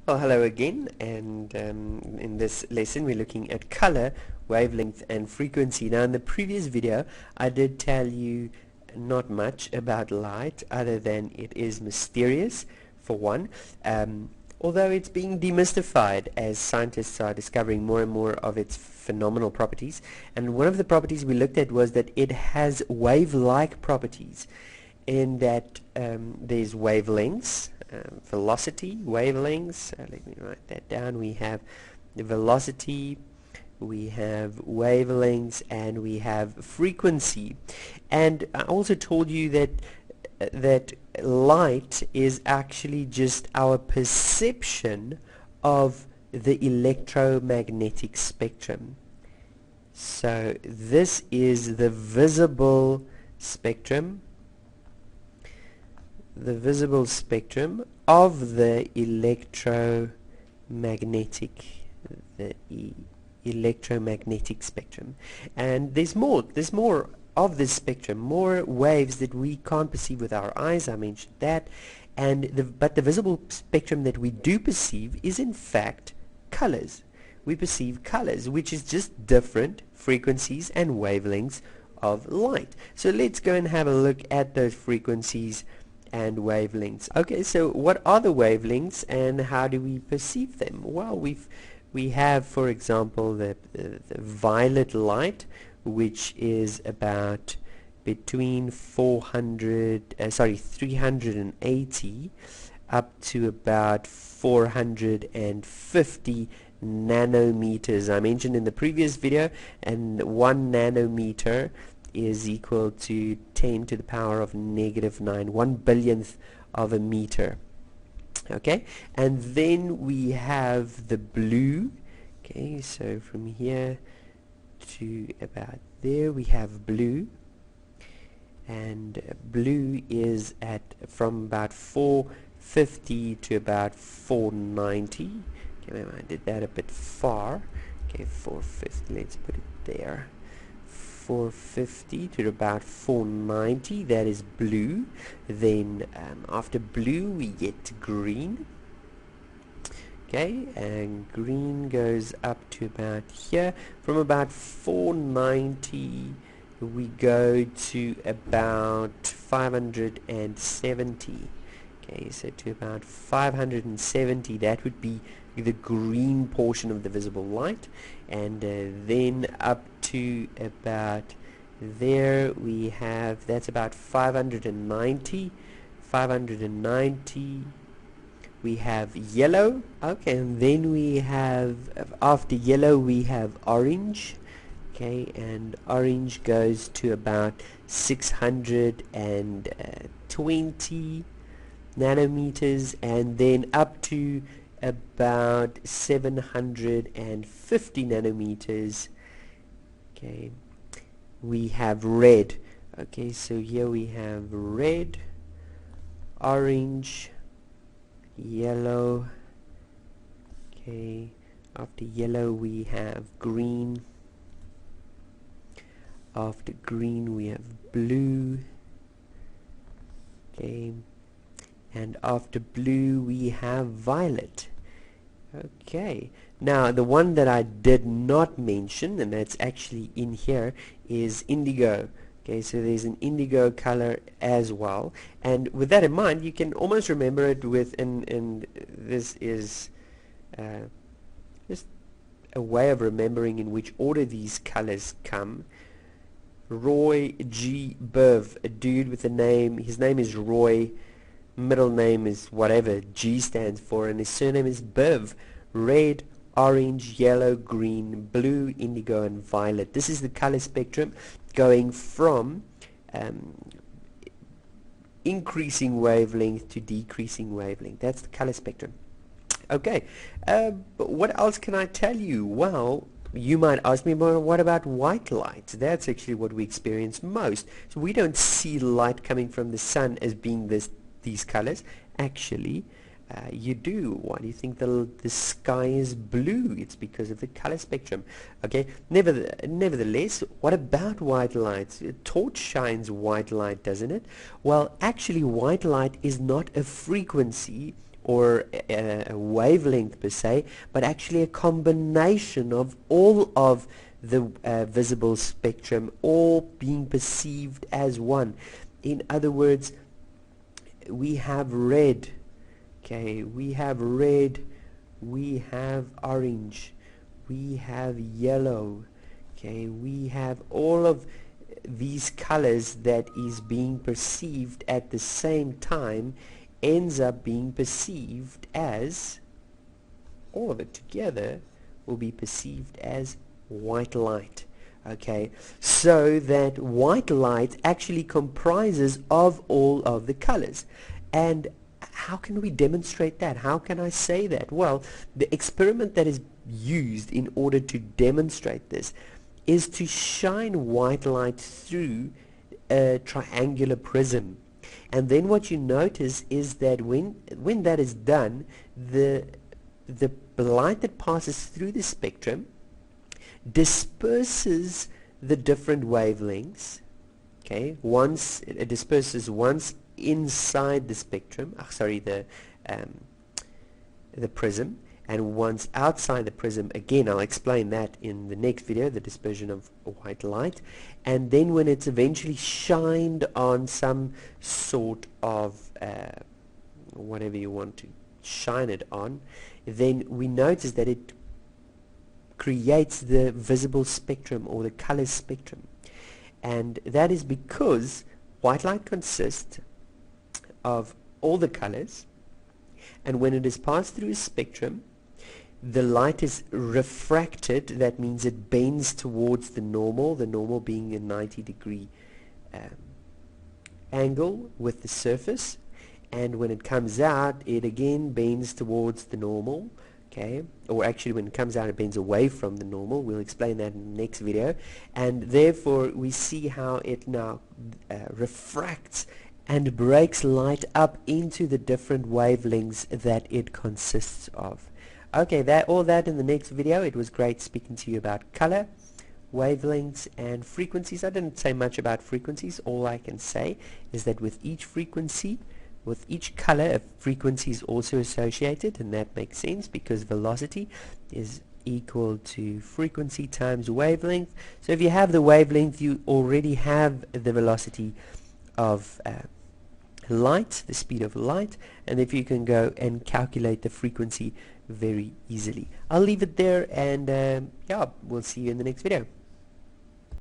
Well, hello again, and in this lesson we're looking at color, wavelength, and frequency. Now in the previous video I did tell you not much about light other than it is mysterious, for one, although it's being demystified as scientists are discovering more and more of its phenomenal properties. And one of the properties we looked at was that it has wave-like properties, in that there's wavelengths, velocity, wavelengths. Let me write that down. We have the velocity, we have wavelengths, and we have frequency. And I also told you that light is actually just our perception of the electromagnetic spectrum. So this is the visible spectrum, of the electromagnetic spectrum. And there's more of this spectrum, more waves that we can't perceive with our eyes. I mentioned that. But the visible spectrum that we do perceive is in fact colors. We perceive colors, which is just different frequencies and wavelengths of light. So let's go and have a look at those frequencies and wavelengths. Okay, so what are the wavelengths and how do we perceive them? Well, we have, for example, the violet light, which is about between 380 up to about 450 nanometers. I mentioned in the previous video, and 1 nanometer is equal to 10 to the power of -9, 1/1000th of a meter. Okay, and then we have the blue. Okay, so from here to about there we have blue, and blue is at from about 450 to about 490. Okay, I did that a bit far. Okay, 450, let's put it there. 450 to about 490, that is blue. Then after blue we get green. Okay, and green goes up to about here. From about 490 we go to about 570. Okay, so to about 570, that would be the green portion of the visible light. And then up to about there we have, that's about 590. We have yellow. Okay, and then we have, after yellow we have orange. Okay, and orange goes to about 620 nanometers, and then up to about 750 nanometers. Okay, we have red. Okay, so here we have red, orange, yellow. Okay, after yellow we have green. After green we have blue. Okay, and after blue we have violet. Okay, now the one that I did not mention, and that's actually in here, is indigo. Okay, so there's an indigo color as well, and with that in mind you can almost remember it with, and this is just a way of remembering in which order these colors come. Roy G. Biv, a dude with a name, his name is Roy, middle name is whatever G stands for, and his surname is Biv. Red, orange, yellow, green, blue, indigo, and violet. This is the color spectrum going from increasing wavelength to decreasing wavelength. That's the color spectrum. Okay, but what else can I tell you? Well, you might ask me, well, what about white light? That's actually what we experience most. So we don't see light coming from the sun as being these colors. Actually, you do. Why do you think the sky is blue? It's because of the color spectrum. Okay, nevertheless, what about white light? A torch shines white light, doesn't it? Well, actually white light is not a frequency or a wavelength per se, but actually a combination of all of the visible spectrum, all being perceived as one. In other words, we have red, okay, we have red, we have orange, we have yellow, okay, we have all of these colors that is being perceived at the same time, ends up being perceived as, all of it together will be perceived as white light. Okay, so that white light actually comprises of all of the colors. And how can we demonstrate that? How can I say that? Well, the experiment that is used in order to demonstrate this is to shine white light through a triangular prism. And then what you notice is that when that is done, the light that passes through the spectrum disperses the different wavelengths. Okay, once it disperses once inside the spectrum, the prism, and once outside the prism. Again, I'll explain that in the next video, the dispersion of white light. And then when it's eventually shined on some sort of whatever you want to shine it on, then we notice that it creates the visible spectrum or the color spectrum. And that is because white light consists of all the colors, and when it is passed through a spectrum, the light is refracted. That means it bends towards the normal being a 90-degree angle with the surface, and when it comes out, it again bends towards the normal. Okay, or actually when it comes out, it bends away from the normal. We'll explain that in the next video. And therefore we see how it now refracts and breaks light up into the different wavelengths that it consists of. Okay, all that in the next video. It was great speaking to you about color, wavelengths, and frequencies. I didn't say much about frequencies. All I can say is that with each frequency, with each color, a frequency is also associated, and that makes sense because velocity is equal to frequency times wavelength. So if you have the wavelength, you already have the velocity of light, the speed of light, and if you can go and calculate the frequency very easily. I'll leave it there, and yeah, we'll see you in the next video.